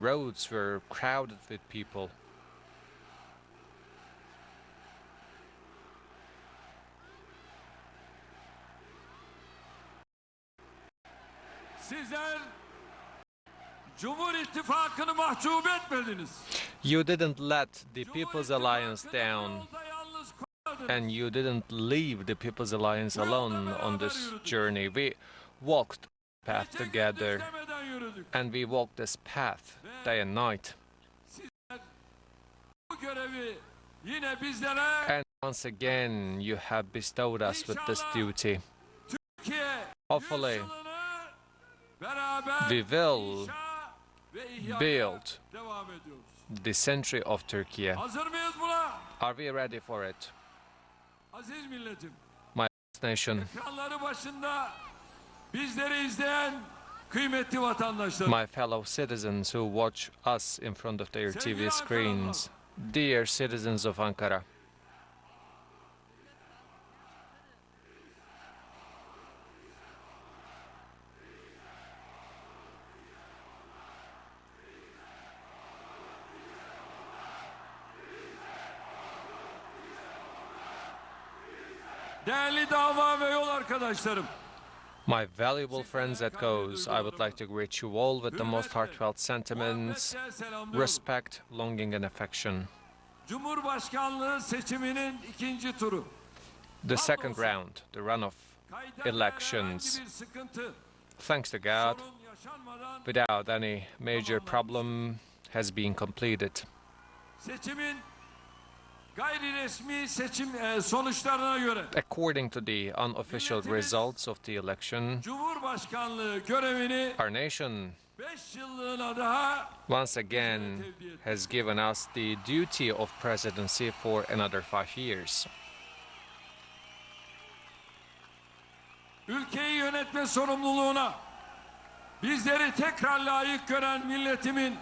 roads were crowded with people. You didn't let the People's Alliance down, and you didn't leave the People's Alliance alone on this journey. We walked the path together, and we walked this path day and night. And once again, you have bestowed us with this duty. Hopefully, we will build the century of Turkey. Are we ready for it? My nation, my fellow citizens who watch us in front of their TV screens, dear citizens of Ankara, my valuable friends at Goes, I would like to greet you all with the most heartfelt sentiments, respect, longing and affection. The second round, the runoff elections, thanks to God, without any major problem, has been completed. According to the unofficial results of the election, our nation once again has given us the duty of presidency for another 5 years. Ülkeyi yönetme sorumluluğuna bizleri tekrar layık gören milletimin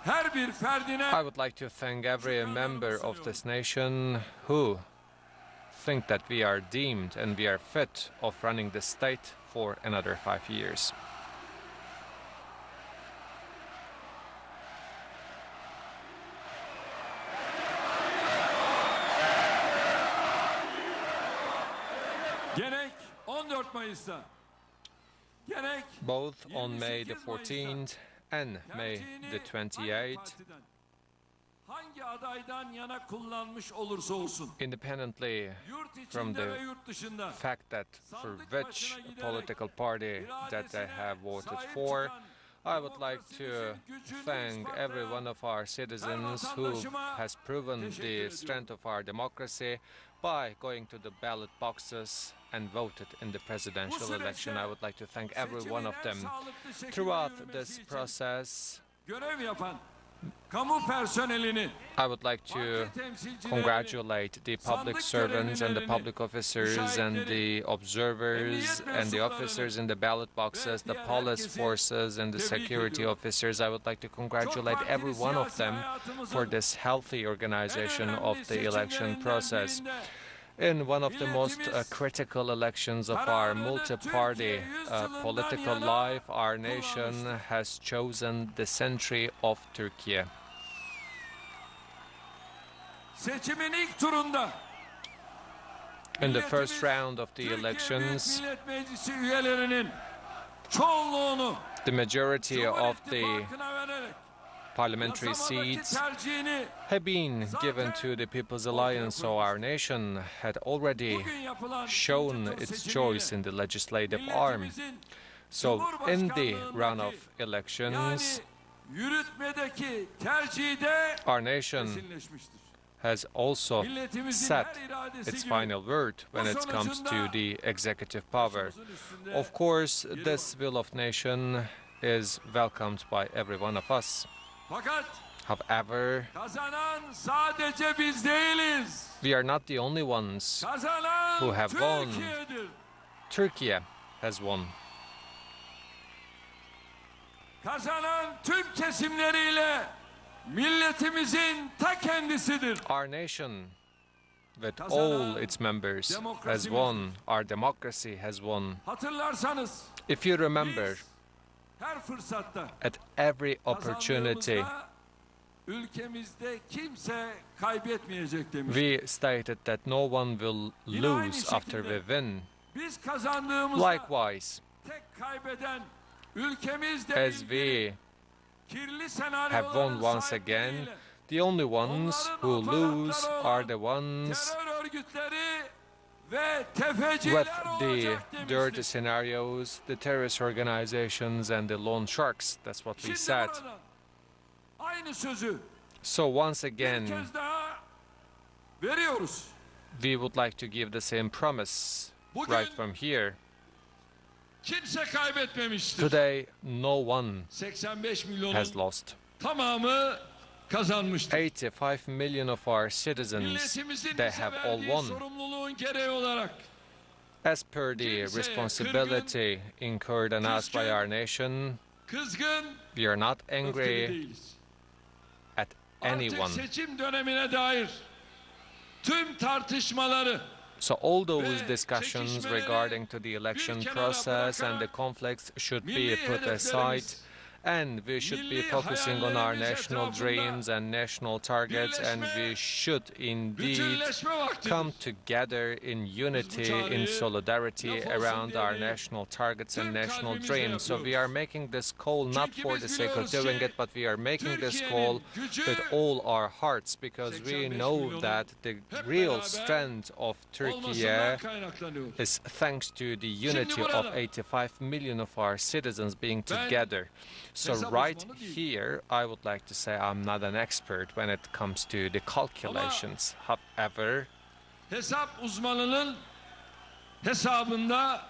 I would like to thank every member of this nation who think that we are deemed and we are fit of running the state for another 5 years. Both on May the 14th and May the 28th, independently from the fact that for which political party that I have voted for, I would like to thank every one of our citizens who has proven the strength of our democracy by going to the ballot boxes and voted in the presidential election. I would like to thank every one of them. Throughout this process, I would like to congratulate the public servants and the public officers and the observers and the officers in the ballot boxes, the police forces and the security officers. I would like to congratulate every one of them for this healthy organization of the election process. In one of the most critical elections of our multi-party political life, our nation has chosen the century of Turkey. In the first round of the elections, the majority of the parliamentary seats have been given to the People's Alliance, so our nation had already shown its choice in the legislative arm. So in the runoff elections, our nation has also set its final word when it comes to the executive power. Of course, this will of nation is welcomed by every one of us. However, we are not the only ones who have won. Turkey has won. Our nation, with all its members, has won. Our democracy has won. If you remember, her fırsatta At every opportunity, kazandığımızda ülkemizde kimse kaybetmeyecek demiş. we stated that no one will lose after we win. Biz kazandığımızda Likewise, tek kaybeden ülkemizde as we kirli have senaryoların won once again, sahipleriyle the only ones who lose are the ones terör örgütleri ve with tefeciler the olacak dirty demiştik. scenarios, the terrorist organizations and the loan sharks. That's what we Şimdi said. burada aynı sözü So once bir again, kez daha veriyoruz. we would like to give the same promise Bugün right from here. kimse kaybetmemiştir. Today, no one 85 has milyonun lost. tamamı kazanmıştır. 85 million of our citizens, Milletimizin they bize have all verdiği won. sorumluluğun gereği olarak As per the Kimseye responsibility incurred on us by our nation, kızgın, we are not öfkeli angry değiliz. at Artık anyone. seçim dönemine dair tüm tartışmaları So all those discussions regarding to the election process and the conflicts should be put aside, and we should be focusing on our national dreams and national targets, and we should indeed bütünleşme come vaktidir. together in unity, in solidarity around our national targets and national dreams. So we are making this call not for the sake of doing it, but we are making this call with all our hearts, because we know that the real strength of Turkey Olmasından kaynaklanıyor. is thanks to the unity of 85 million of our citizens being together. So right here, I would like to say I'm not an expert when it comes to the calculations. However, Hesap uzmanının hesabında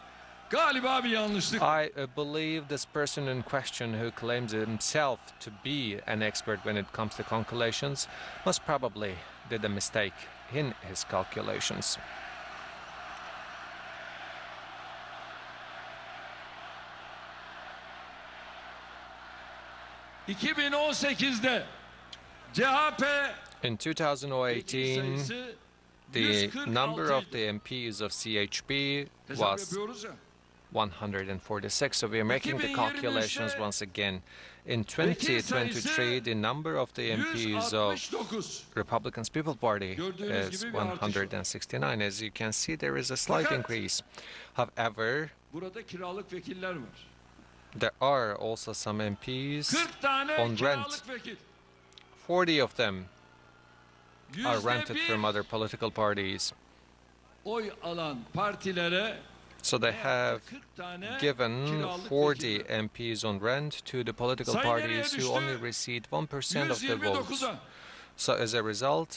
galiba bir yanlışlık. I believe this person in question who claims himself to be an expert when it comes to calculations most probably did a mistake in his calculations. ...2018'de CHP In 2018, sayısı the number of 146 the MPs of CHP hesap was yapıyoruz ya. 146. So we are making the calculations once again. In 2023, the number of the MPs of 169. Republicans People Party Gördüğünüz is gibi bir artış var. 169. As you can see, there is a slight Fakat increase. However, burada kiralık vekiller var. there are also some MPs 40 tane on rent. kiralık vekil. 40 of them are rented %1 from other political parties. oy alan partilere So they have 40 tane given kiralık 40 vekil var. MPs on rent to the political Sayı nereye parties who düştü? only received 1% of the votes. 129'a. So as a result,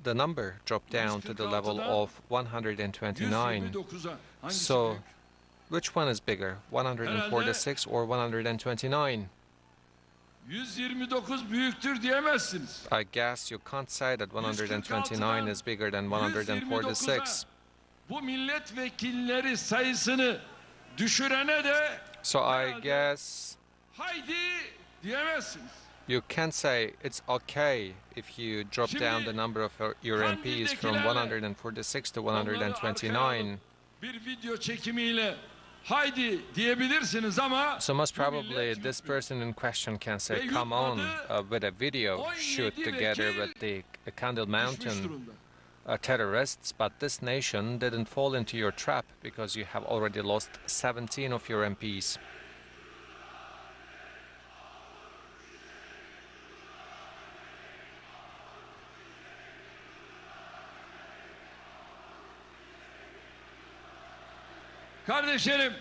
the number dropped down to the level 146'dan of 129. 129'a. Hangisi So, büyük? which one is bigger, 146 or 129? 129 büyüktür diyemezsiniz. I guess you can't say that 129 is bigger than 146. Bu milletvekilleri sayısını düşürene de So I guess haydi diyemezsiniz. you can say it's okay if you drop down the number of your MPs from 146 to 129. Bir video çekimiyle haydi diyebilirsiniz ama So most bu probably millet this yuttu. person in question can say, Ve come on, yutmadı. with a video 17 shoot together vekil with the Candle Düşmüş Mountain durumda. terrorists, but this nation didn't fall into your trap because you have already lost 17 of your MPs. Kardeşlerim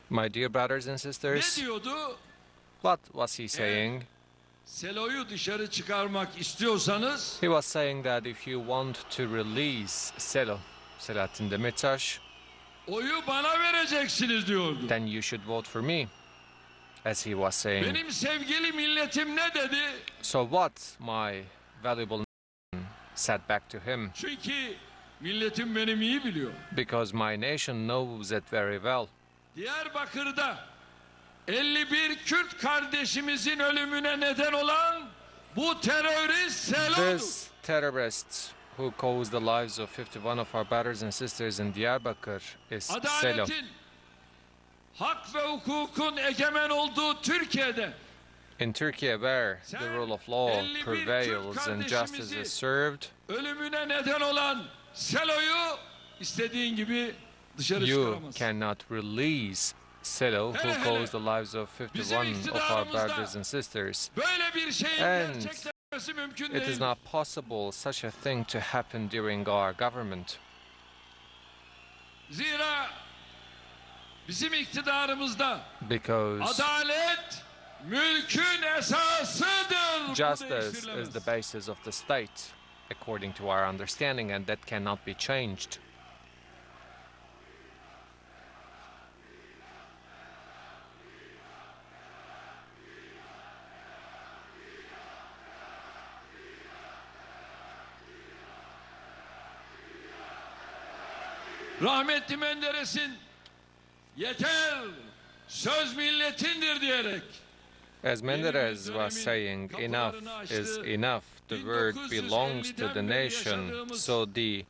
My dear brothers and ne sisters, diyordu? what was he saying? Selo'yu dışarı çıkarmak istiyorsanız He was saying that if you want to release Selahattin Demirtas, oyu bana vereceksiniz diyordu. then you should vote for me, as he was saying. Benim sevgili milletim ne dedi? So what my valuable nation said back to him, Çünkü milletim benim iyi biliyor. because my nation knows it very well. Diyarbakır'da 51 Kürt kardeşimizin ölümüne neden olan bu terörist Selo'dur. This terrorist who caused the lives of 51 of our brothers and sisters in Diyarbakir is Selo. Adaletin, hak ve hukukun egemen olduğu Türkiye'de in Turkey, where the rule of law prevails and justice is served, ölümüne neden olan Selo'yu istediğin gibi dışarı you çıkaramazsın. cannot release Selo, who caused the lives of 51 of our brothers and sisters. Böyle bir şeyin And gerçekleşmesi mümkün it değil. is not possible such a thing to happen during our government. Zira bizim iktidarımızda Because adalet mülkün esasıdır. Bu justice is değiştirilemez. the basis of the state, according to our understanding, and that cannot be changed. Rahmetli Menderes'in yeter söz milletindir diyerek As Menderes was saying, enough is enough. The word belongs to the nation. So the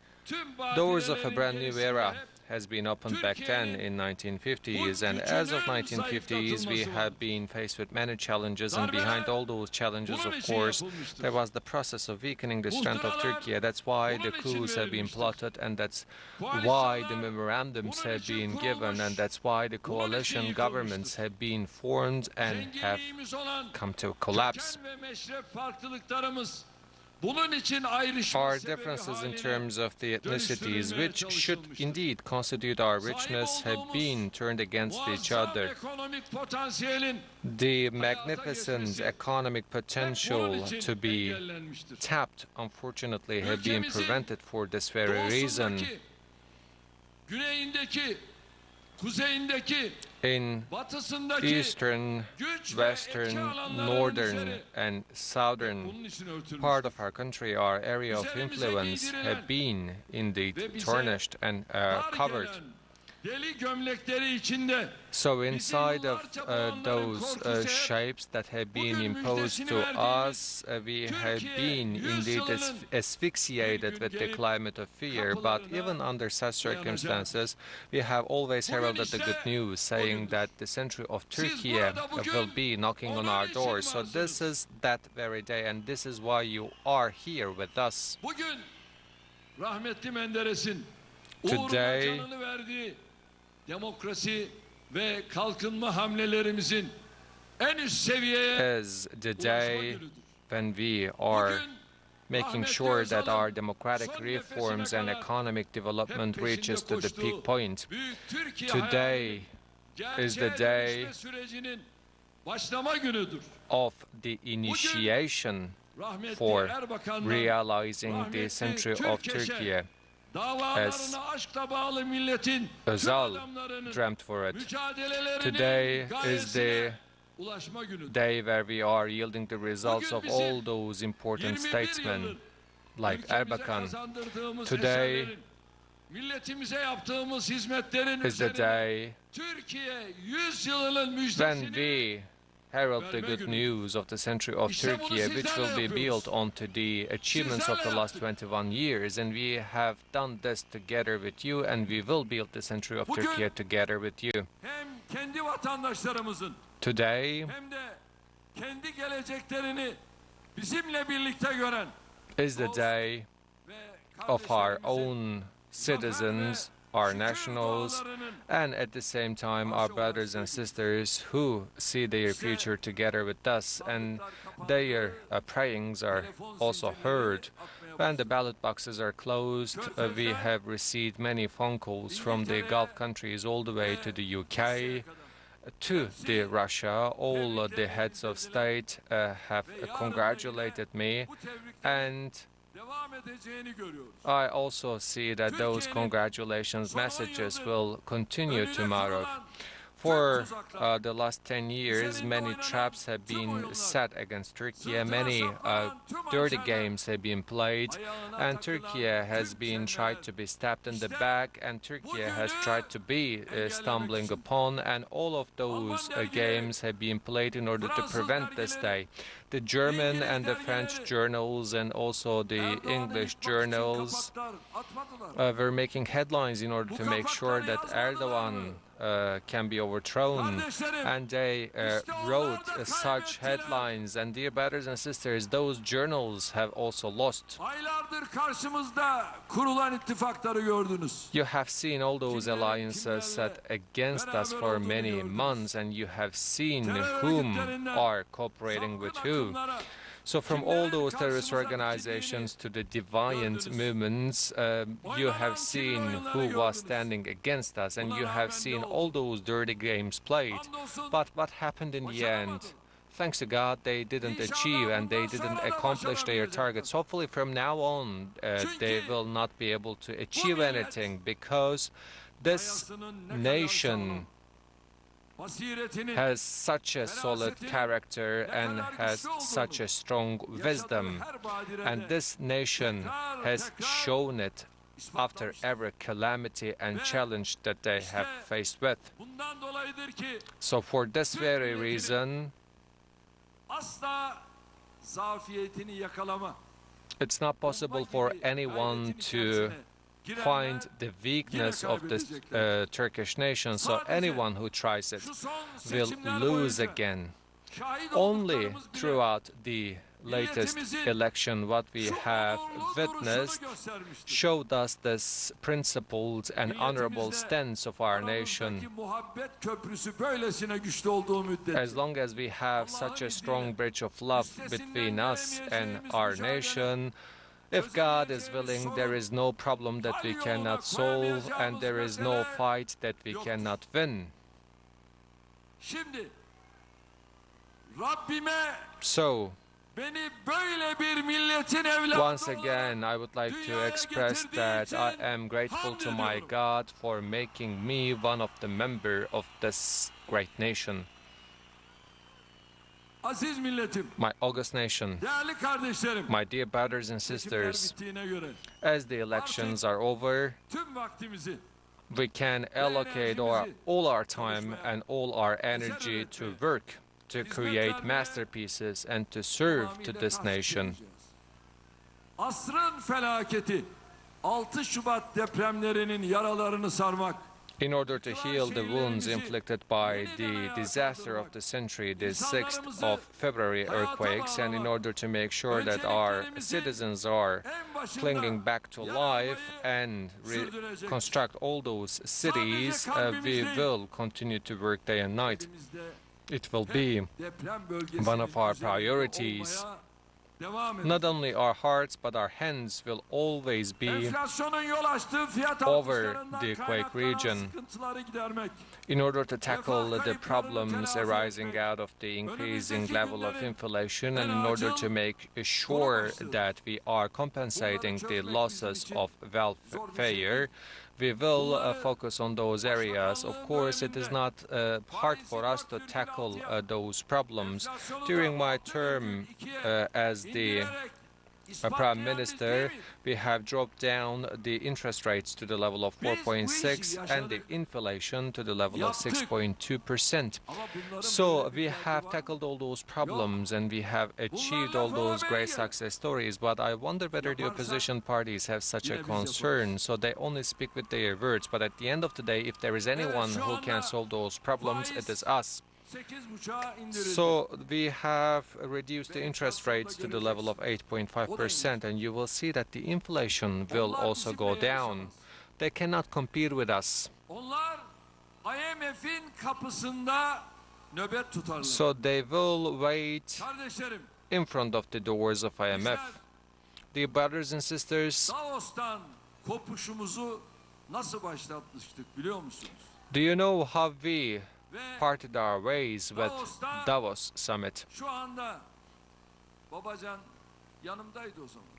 doors of a brand new era has been opened back then in 1950s, and as of 1950s we have been faced with many challenges, and behind all those challenges, of course, there was the process of weakening the strength of Turkey. That's why the coups have been plotted, and that's why the memorandums have been given, and that's why the coalition governments have been formed and have come to collapse. Our differences in terms of the ethnicities, which should indeed constitute our richness, have been turned against each other. The magnificent economic potential to be tapped, unfortunately, have been prevented for this very reason. In eastern, western, northern and southern part of our country, our area of influence have been indeed tarnished and covered. So inside of those shapes that have been imposed to us, we have been indeed asphyxiated with the climate of fear. But even under such circumstances, we have always heralded the good news, saying that the century of Turkey will be knocking on our doors. So this is that very day, and this is why you are here with us. Today, demokrasi ve kalkınma hamlelerimizin en üst seviyeye is the day when we are making sure that our democratic reforms and economic development reaches to the peak point. Today is the day of the initiation for realizing the century of Turkey, as Özal dreamt for it. Today is the day where we are yielding the results of all those important statesmen like Erbakan. Today is the day when we herald the good news of the century of Turkey, which will be built onto the achievements of the last 21 years. And we have done this together with you, and we will build the century of Turkey together with you. Today is the day of our own citizens, our nationals, and at the same time our brothers and sisters who see their future together with us, and their prayings are also heard. When the ballot boxes are closed, we have received many phone calls from the Gulf countries all the way to the UK, to Russia. All the heads of state have congratulated me, and I also see that those congratulations messages will continue tomorrow. For the last 10 years, many traps have been set against Turkey, many dirty games have been played, and Turkey has been tried to be stabbed in the back, and Turkey has tried to be stumbling upon, and all of those games have been played in order to prevent this day. The German and the French journals and also the English journals were making headlines in order to make sure that Erdoğan can be overthrown, and they wrote such headlines. And dear brothers and sisters, those journals have also lost. Aylardır karşımızda kurulan ittifakları gördünüz. You have seen all those alliances set against us for many months, and you have seen whom are cooperating with who. So from all those terrorist organizations to the deviant movements, you have seen who was standing against us, and you have seen all those dirty games played. But what happened in the end? Thanks to God, they didn't achieve and they didn't accomplish their targets. Hopefully from now on, they will not be able to achieve anything, because this nation has such a solid character and has such a strong wisdom. And this nation has shown it after every calamity and challenge that they have faced with. So for this very reason, it's not possible for anyone to find the weakness of this Turkish nation, so anyone who tries it will lose again. Only throughout the latest election, what we have witnessed showed us this principled and honorable stance of our nation. As long as we have such a strong bridge of love between us and our nation, if God is willing, there is no problem that we cannot solve, and there is no fight that we cannot win. So, once again, I would like to express that I am grateful to my God for making me one of the members of this great nation. My august nation, my dear brothers and sisters, as the elections are over, we can allocate all our time and all our energy to work, to create masterpieces and to serve to this nation. In order to heal the wounds inflicted by the disaster of the century, the 6th of February earthquakes, and in order to make sure that our citizens are clinging back to life and reconstruct all those cities, we will continue to work day and night. It will be one of our priorities. Not only our hearts, but our hands will always be over the quake region in order to tackle the problems arising out of the increasing level of inflation, and in order to make sure that we are compensating the losses of welfare. We will focus on those areas. Of course, it is not hard for us to tackle those problems. During my term as the Prime Minister, we have dropped down the interest rates to the level of 4.6 and the inflation to the level of 6.2%. So we have tackled all those problems and we have achieved all those great success stories. But I wonder whether the opposition parties have such a concern, so they only speak with their words. But at the end of the day, if there is anyone who can solve those problems, it is us. So we have reduced the interest rates to the level of 8.5%, and you will see that the inflation will also go down. They cannot compete with us. So they will wait in front of the doors of IMF. Dear brothers and sisters, do you know how we parted our ways with Davos summit?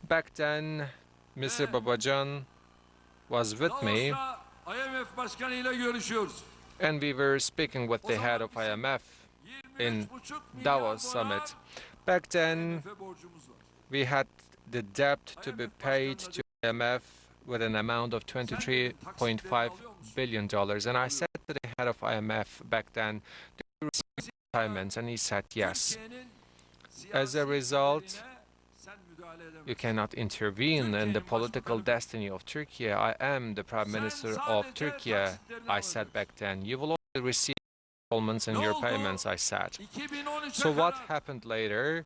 Back then, Mr. Babacan was with me, and we were speaking with the head of IMF in Davos summit. Back then, we had the debt to be paid to IMF with an amount of $23.5 billion. And I said to the head of IMF back then, do you receive payments? And he said yes. As a result, You cannot intervene in the political destiny of Turkey. I am the Prime Minister of Turkey, I said back then. You will only receive installments in your payments, I said. So what happened later?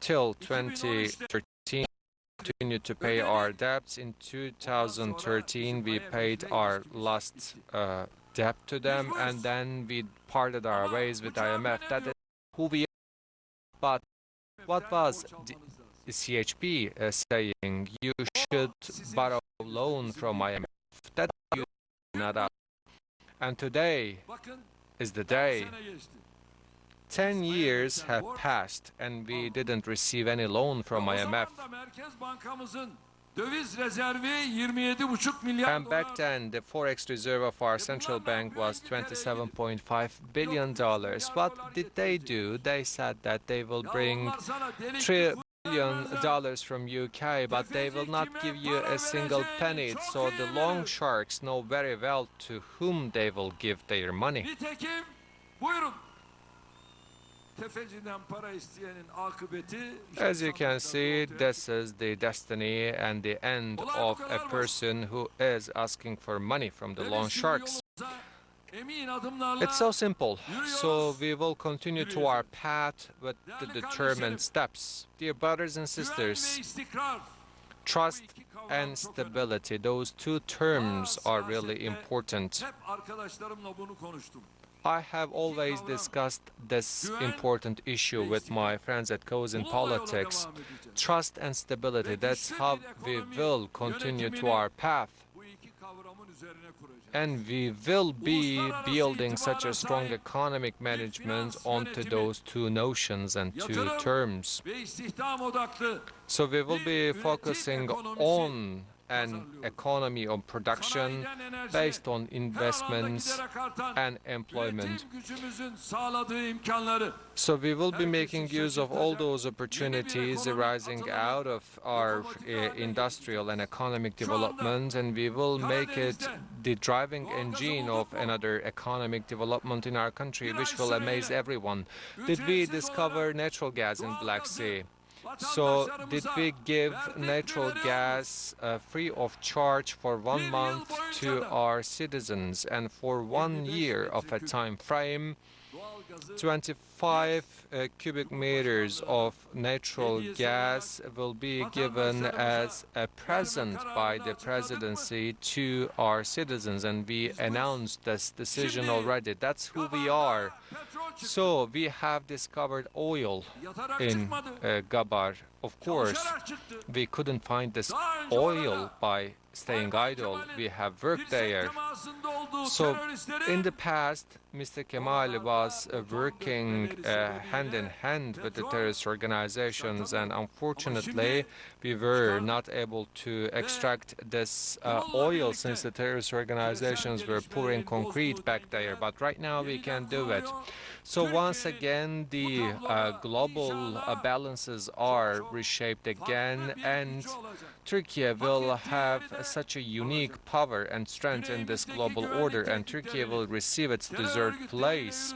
Till 2013, we continued to pay our debts. In 2013, we paid our last debt to them, and then we parted our ways with IMF. That is who we are. But what was the CHP saying? You should borrow a loan from IMF. That you not us. And today is the day. 10 years have passed and we didn't receive any loan from IMF. And back then, the forex reserve of our central bank was $27.5 billion. What did they do? They said that they will bring $3 billion from UK, but they will not give you a single penny. So the loan sharks know very well to whom they will give their money. As you can see, this is the destiny and the end of a person who is asking for money from the loan sharks. It's so simple. So we will continue to our path with the determined steps. Dear brothers and sisters, trust and stability, those two terms are really important. I have always discussed this important issue with my friends at Cause in Politics. Trust and stability, that's how we will continue to our path. And we will be building such a strong economic management onto those two notions and two terms. So we will be focusing on an economy of production based on investments and employment. So we will be making use of all those opportunities arising out of our industrial and economic development, and we will make it the driving engine of another economic development in our country, which will amaze everyone. Did we discover natural gas in Black Sea? So did we give natural gas free of charge for 1 month to our citizens, and for 1 year of a time frame, 25 cubic meters of natural gas will be given as a present by the presidency to our citizens, and we announced this decision already. That's who we are. So we have discovered oil in Gabar. Of course, we couldn't find this oil by staying idle. We have worked there. So in the past, Mr. Kemal was working hand in hand with the terrorist organizations, and unfortunately, we were not able to extract this oil since the terrorist organizations were pouring concrete back there. But right now, we can do it. So once again, the global balances are reshaped again, and Turkey will have such a unique power and strength in this global order, and Turkey will receive its deserved place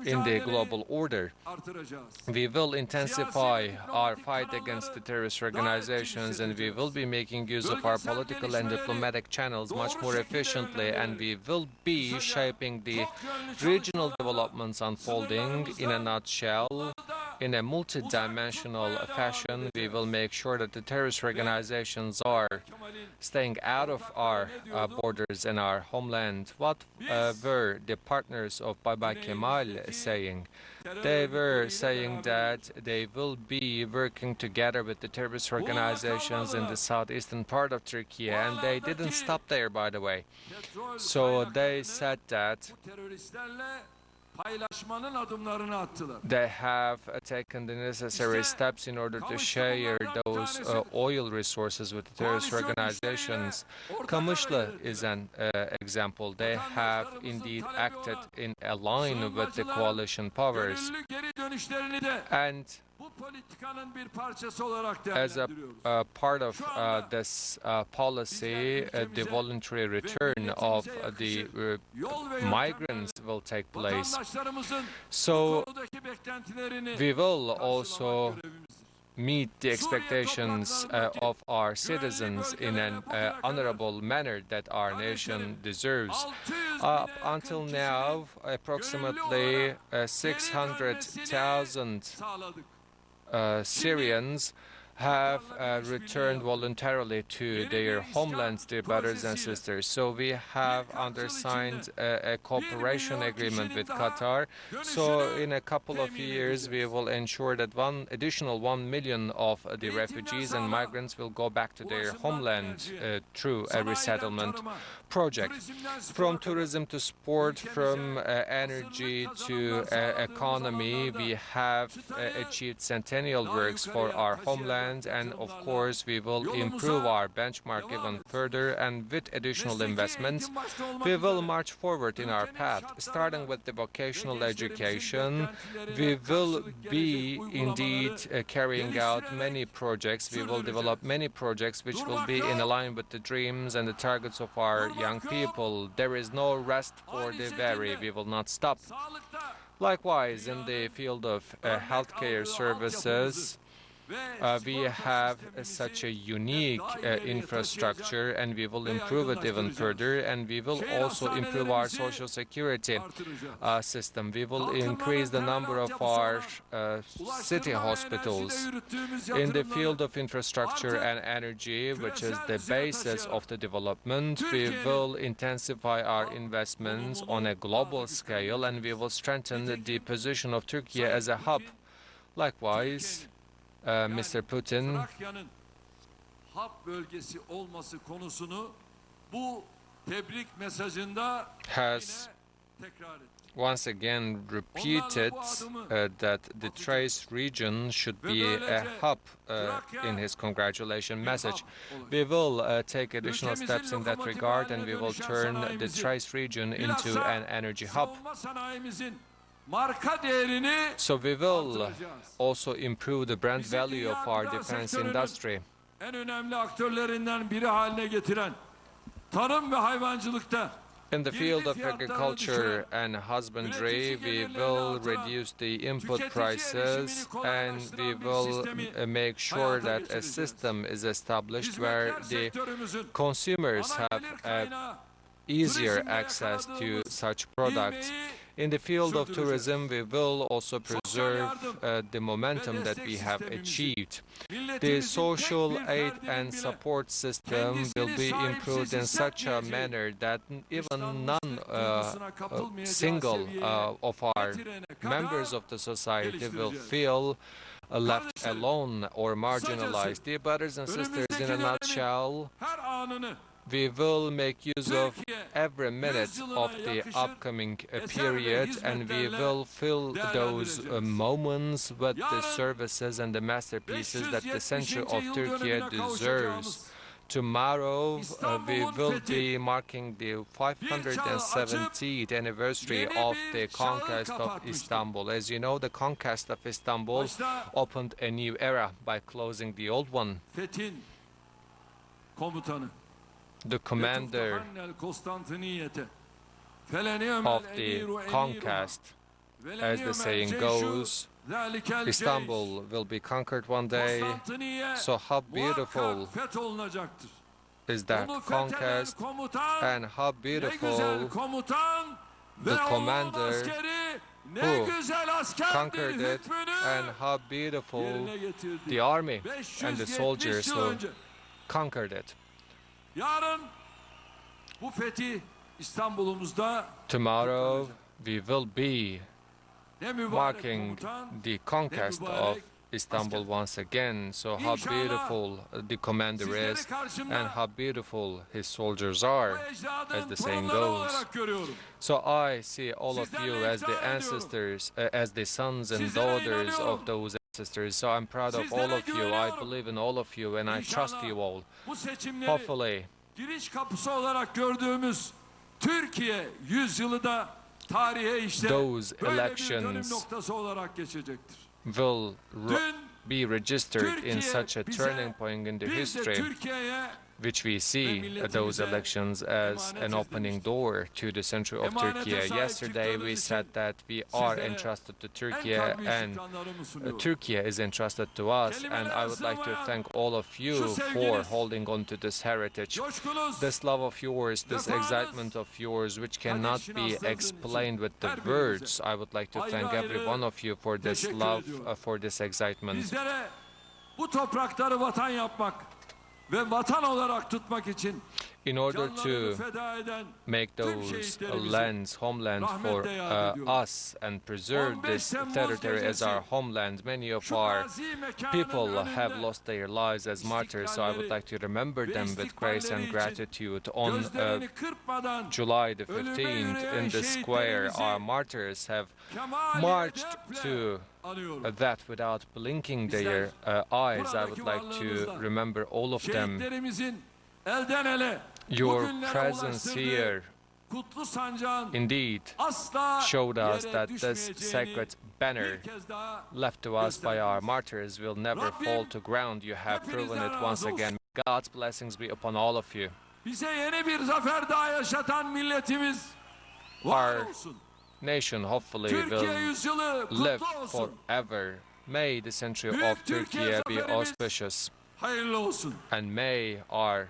in the global order. We will intensify our fight against the terrorist organizations, and we will be making use of our political and diplomatic channels much more efficiently, and we will be shaping the regional developments unfolding in a nutshell. In a multidimensional fashion, we will make sure that the terrorist organizations are staying out of our borders and our homeland. What were the partners of Baba Kemal saying? They were saying that they will be working together with the terrorist organizations in the southeastern part of Turkey, and they didn't stop there, by the way. So they said that they have taken the necessary steps in order to share those oil resources with the terrorist organizations. Kamışlı is an example. They have indeed acted in a line with the coalition powers. And as a part of this policy, the voluntary return of the migrants will take place. So we will also meet the expectations of our citizens in an honorable manner that our nation deserves. Up until now, approximately 600,000 Syrians have returned voluntarily to their homelands, dear brothers and sisters. So we have undersigned a cooperation agreement with Qatar. So in a couple of years, we will ensure that one additional 1 million of the refugees and migrants will go back to their homeland through a resettlement project. From tourism to sport, from energy to economy, we have achieved centennial works for our homeland. And of course, we will improve our benchmark even further, and with additional investments, we will march forward in our path. Starting with the vocational education, we will be indeed carrying out many projects. We will develop many projects which will be in line with the dreams and the targets of our young people. There is no rest for the weary. We will not stop. Likewise, in the field of healthcare services, we have such a unique infrastructure, and we will improve it even further, and we will also improve our social security system. We will increase the number of our city hospitals. In the field of infrastructure and energy, which is the basis of the development, we will intensify our investments on a global scale, and we will strengthen the position of Turkey as a hub. Likewise, Mr. Putin has once again repeated that the Thrace region should be a hub in his congratulation message. We will take additional steps in that regard, and we will turn the Thrace region into an energy hub. So we will also improve the brand value of our defense industry. In the field of agriculture and husbandry, we will reduce the input prices, and we will make sure that a system is established where the consumers have easier access to such products. In the field of tourism, we will also preserve the momentum that we have achieved. The social aid and support system will be improved in such a manner that even single of our members of the society will feel left alone or marginalized. Dear brothers and sisters, in a nutshell, we will make use of every minute of the upcoming period, and we will fill those moments with the services and the masterpieces that the century of Turkey deserves. Tomorrow, we will be marking the 570th anniversary of the conquest of Istanbul. As you know, the conquest of Istanbul opened a new era by closing the old one. The commander of the conquest, as the saying goes, Istanbul will be conquered one day. So how beautiful is that conquest, and how beautiful the commander who conquered it, and how beautiful the army and the soldiers who conquered it. Tomorrow we will be marking the conquest of Istanbul once again. So how beautiful the commander is, and how beautiful his soldiers are, as the saying goes. So I see all of you as the ancestors, as the sons and daughters of those ancestors. So I'm proud of all of you. I believe in all of you, and I trust you all. Hopefully, those elections will be registered in such a turning point in the history. which we see those elections as an opening door to the center of Turkey. Yesterday we said that we are entrusted to Turkey and Turkey is entrusted to us, and I would like to thank all of you for holding on to this heritage, this love of yours, this excitement of yours, which cannot be explained with the words. I would like to thank every one of you for this love, for this excitement. Bu toprakları vatan yapmak ve vatan olarak tutmak için in order to make those lands homeland for us and preserve this territory as our homeland, many of our people have lost their lives as martyrs, so I would like to remember them with grace and gratitude. On July the 15th in the square, our martyrs have marched to that without blinking their eyes. I would like to remember all of them. Your presence here indeed showed us that this sacred banner left to us by our martyrs will never fall to ground. You have proven it once again. God's blessings be upon all of you. Our nation hopefully will live forever. May the century of Turkey be auspicious. And may our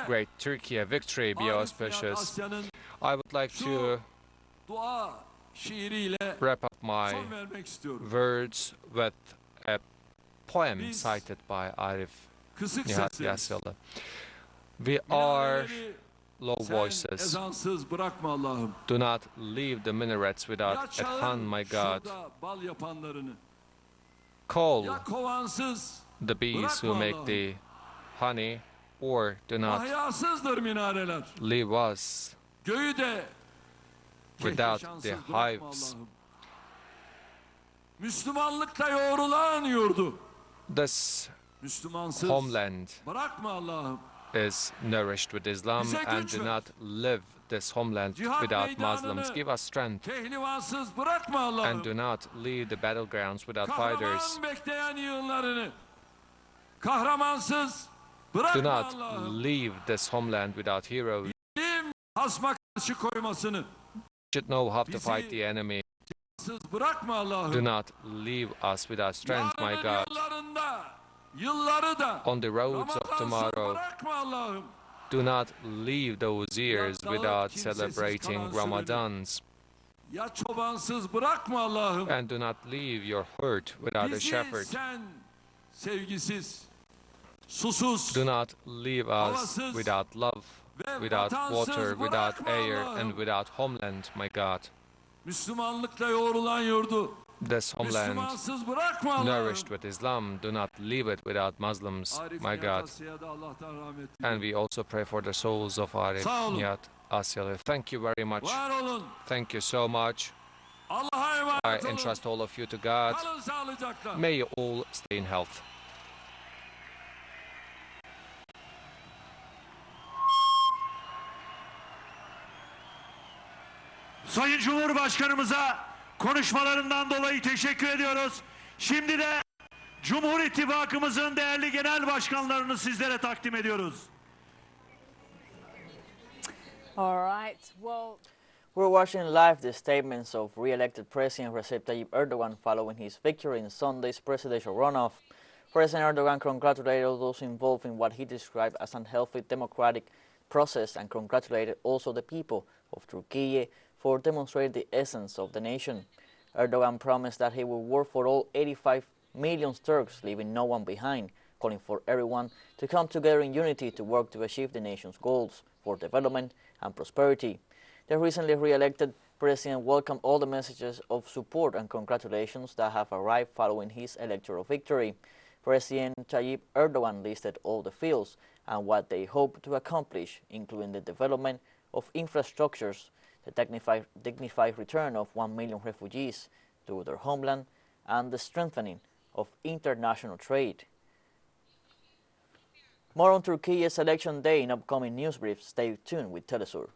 great Turkey victory be auspicious. I would like to wrap up my words with a poem cited by Arif Nihat Yasyalı. We are low voices. Do not leave the minarets without Ethan, my God. Call the bees who make the honey, or do not leave us without the hives. This homeland is nourished with Islam, and do not live this homeland without Muslims. Give us strength, and do not leave the battlegrounds without fighters. Do not leave this homeland without heroes. Should know how to fight the enemy. Do not leave us without strength, my God. On the roads of tomorrow, do not leave those years without celebrating Ramadans. And do not leave your herd without a shepherd. Do not leave us without love, without water, without air, and without homeland, my God. This homeland, nourished with Islam, do not leave it without Muslims, my God. And we also pray for the souls of Arif Nihat Asyalı. Thank you very much. Thank you so much. I entrust all of you to God. May you all stay in health. Sayın Cumhurbaşkanımıza konuşmalarından dolayı teşekkür ediyoruz. Şimdi de Cumhur İttifakımızın değerli genel başkanlarını sizlere takdim ediyoruz. All right. Well, we're watching live the statements of re-elected President Recep Tayyip Erdoğan following his victory in Sunday's presidential runoff. President Erdoğan congratulated all those involved in what he described as an unhealthy democratic process and congratulated also the people of Turkey for demonstrating the essence of the nation. Erdogan promised that he will work for all 85 million Turks, leaving no one behind, calling for everyone to come together in unity to work to achieve the nation's goals for development and prosperity. The recently re-elected president welcomed all the messages of support and congratulations that have arrived following his electoral victory. President Tayyip Erdoğan listed all the fields and what they hope to accomplish, including the development of infrastructures, the dignified return of 1 million refugees to their homeland, and the strengthening of international trade. More on Turkey's election day in upcoming news briefs. Stay tuned with teleSUR.